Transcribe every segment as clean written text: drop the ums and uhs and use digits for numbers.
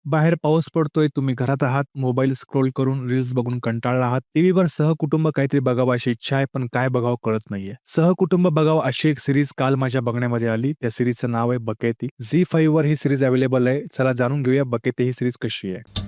बाहेर पाऊस पडतोय, तुम्ही घरात आहात, मोबाईल स्क्रोल करून रील्स बघून कंटाळला आहात. टीव्हीवर सहकुटुंब काहीतरी बघावं अशी इच्छा आहे, पण काय बघावं कळत नाहीये. सहकुटुंब बघावं अशी एक सीरीज काल माझ्या बघण्यामध्ये आली. त्या सीरीजचं नाव आहे बकेती. झी5 वर ही सीरीज अवेलेबल आहे. चला जाणून घेऊया बकेती ही सीरीज कशी आहे.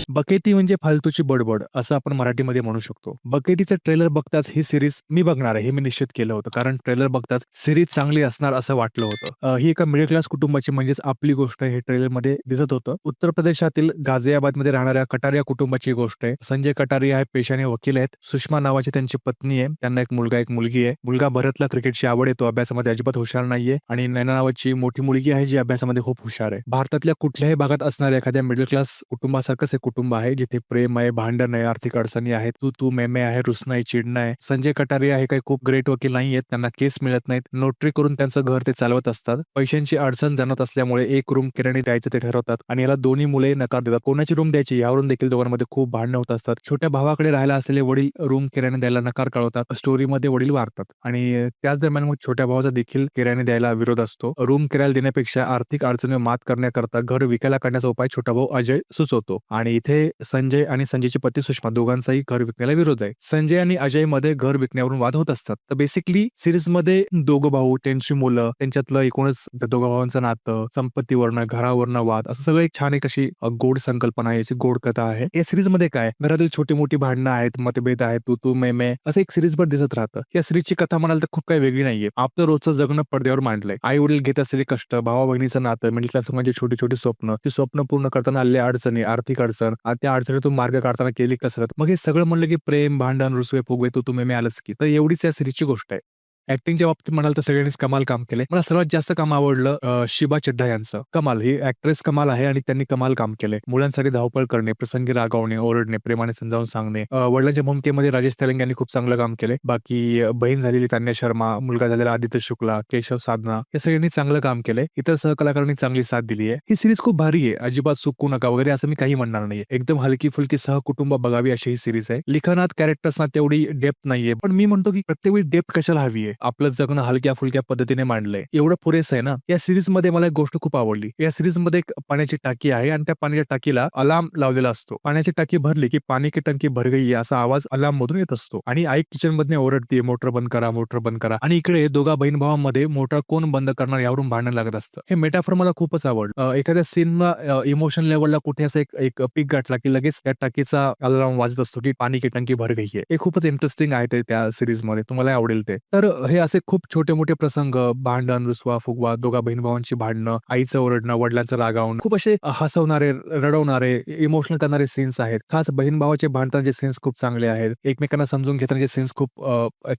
बकेती म्हणजे फालतूची बडबड असं आपण मराठीमध्ये म्हणू शकतो. बकेतीचं ट्रेलर बघताच ही सीरीज मी बघणार आहे हे मी निश्चित केलं होतं. कारण ट्रेलर बघताच सीरीज चांगली असणार असं वाटलं होतं. ही एका मिडल क्लास कुटुंबाची म्हणजेच आपली गोष्ट आहे हे ट्रेलरमध्ये दिसत होतं. उत्तर प्रदेशातील गाझियाबादमध्ये राहणाऱ्या कटारिया कुटुंबाची गोष्ट आहे. संजय कटारिया हे पेशाने वकील आहेत. सुषमा नावाची त्यांची पत्नी आहे. त्यांना एक मुलगा, एक मुलगी आहे. मुलगा भरतला क्रिकेटची आवड आहे. तो अभ्यासामध्ये अजिबात हुशार नाहीये आणि नैना नावाची मोठी मुलगी आहे जी अभ्यासामध्ये खूप हुशार आहे. भारतातल्या कुठल्याही भागात असणाऱ्या एखाद्या मिडल क्लास कुटुंबासारखंच हे कुटुंब आहे, जिथे प्रेम आहे, भांडण आहे, आर्थिक अडचणी आहेत, तू-तू, मैं-मैं आहे, रुसणं आहे, चिडणं आहे. संजय कटारिया हे काही खूप ग्रेट वकील नाहीयेत. त्यांना केस मिळत नाहीत. नोटरी करून त्यांचं घर ते चालवत असतात. पैशांची अडचण जाणवत असल्यामुळे एक रूम किराणे द्यायचं ते ठरवतात आणि याला दोन्ही मुले नकार देतात. कोणाची रूम द्यायची यावरून देखील दोघांमध्ये खूप भांडणं होत असतात. छोट्या भावाकडे राहायला असलेले वडील रूम किराणे द्यायला नकार कळवतात. स्टोरीमध्ये वडील वारतात आणि त्याच दरम्यान मग छोट्या भावाचा देखील किराणे द्यायला विरोध असतो. रूम किरायाला देण्यापेक्षा आर्थिक अडचणीवर मात करण्याकरता घर विकायला काढण्याचा उपाय छोटा भाऊ अजय सुचवतो आणि इथे संजय आणि संजयची पत्नी सुषमा दोघांचाही घर विकण्याला विरोध आहे. संजय आणि अजय मध्ये घर विकण्यावरून वाद होत असतात. तर बेसिकली सीरीजमध्ये दोघं भाऊ, त्यांची मुलं, त्यांच्यातलं एकूणच दोघा भावांचं नातं, संपत्तीवरनं, घरावरनं वाद असं सगळं एक छान एक अशी गोड संकल्पना आहे, याची गोड कथा आहे. या सीरीजमध्ये काय घरातील छोटी-मोठी भांडणं आहेत, मतभेद आहेत, तू-तू, मैं-मैं असं एक सीरीजभर दिसत राहतं. या सीरीजची कथा म्हणाल तर खूप काही वेगळी नाहीये. आपलं रोजचं जगणं पडद्यावर मांडलंय. आई-वडील घेत असलेले कष्ट, भावा-बहिणीचं नातं, मिडल क्लास लोकांची छोटी-छोटी स्वप्न, ती स्वप्न पूर्ण करताना आलेल्या अडचणी, आर्थिक अडचण, त्या अडचणीतून मार्ग काढताना केली कसरत. मग हे सगळं म्हणलं की प्रेम, भांडण, रुसवे-फुगवे, तू-तू, मैं-मैं आलंच की. तर एवढीच या सीरीजची गोष्ट आहे. ॲक्टिंगच्या बाबतीत म्हणाल तर सगळ्यांनीच कमाल काम केलंय. मला सर्वात जास्त काम आवडलं शिबा चड्ढा यांचं. कमाल ही ॲक्ट्रेस कमाल आहे आणि त्यांनी कमाल काम केलंय. मुलांसाठी धावपळ करणे, प्रसंगी रागावणे, ओरडणे, प्रेमाने समजावून सांगणे. वडिलांच्या भूमिकेमध्ये राजेश तेलंग यांनी खूप चांगलं काम केलंय. बाकी बहीण झालेली तान्या शर्मा, मुलगा झालेला आदित्य शुक्ला, केशव साधना या सगळ्यांनी चांगलं काम केलंय. इतर सहकलाकारांनी चांगली साथ दिली आहे. ही सीरीज खूप भारी आहे. अजिबात चुकू नका वगैरे असं मी काही म्हणणार नाहीये. एकदम हलकी-फुलकी सहकुटुंब बघावी अशी ही सीरीज आहे. लिखाणात कॅरेक्टर्सना तेवढी डेप्थ नाहीये. पण मी म्हणतो की प्रत्येक वेळी डेप्थ कशाला हवी आहे? आपलं जगणं हलक्या-फुलक्या पद्धतीने मांडलंय. एवढं पुरेसं आहे ना. या सीरीजमध्ये मला एक गोष्ट खूप आवडली. या सीरीजमध्ये एक पाण्याची टाकी आहे आणि त्या पाण्याच्या टाकीला अलार्म लावलेला असतो. पाण्याची टाकी भरली की पानी की टंकी भर गई है असा आवाज अलार्म मधून येत असतो आणि आई किचनमधनं ओरडते, मोटर बंद करा, मोटर बंद करा आणि इकडे दोघा बहीण-भावांमध्ये मोटर कोण बंद करणार यावरून भांडण लागत असतं. हे मेटाफर मला खूपच आवडलं. एखाद्या सीनला इमोशन लेव्हलला कुठे असं एक एक पीक गाठला की लगेच त्या टाकीचा अलार्म वाजत असतो की पानी की टंकी भर गई है. हे खूपच इंटरेस्टिंग आहे ते त्या सीरीजमध्ये. तुम्हालाही आवडेल ते. तर हे असे खूप छोटे-मोठे प्रसंग, भांडण, रुसवा-फुगवा, दोघा बहीण-भावांची भांडणं, आईचं ओरडणं, वडिलांचं रागावणं, खूप असे हसवणारे, रडवणारे, इमोशनल करणारे सीन्स आहेत. खास बहीण-भावाचे भांडतानाचे सीन्स खूप चांगले आहेत. एकमेकांना समजून घेतानाचे सीन्स खूप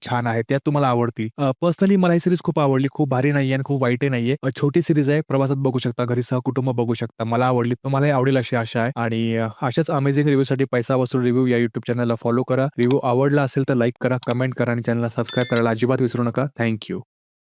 छान आहेत. त्या तुम्हाला आवडतील. पर्सनली मला ही सीरीज खूप आवडली. खूप भारी नाहीये आणि खूप वाईटही नाहीये. छोटी सीरीज आहे. प्रवासात बघू शकता, घरी सहकुटुंब बघू शकता. मला आवडली. तुम्हालाही आवडेल अशी आशा आहे आणि अशाच अमेझिंग रिव्ह्यूसाठी पैसा वसूल रिव्ह्यू या YouTube चॅनलला फॉलो करा. रिव्ह्यू आवडला असेल तर लाईक करा, कमेंट करा आणि चॅनलला सबस्क्राईब करायला अजिबात विसरू नका. Thank you.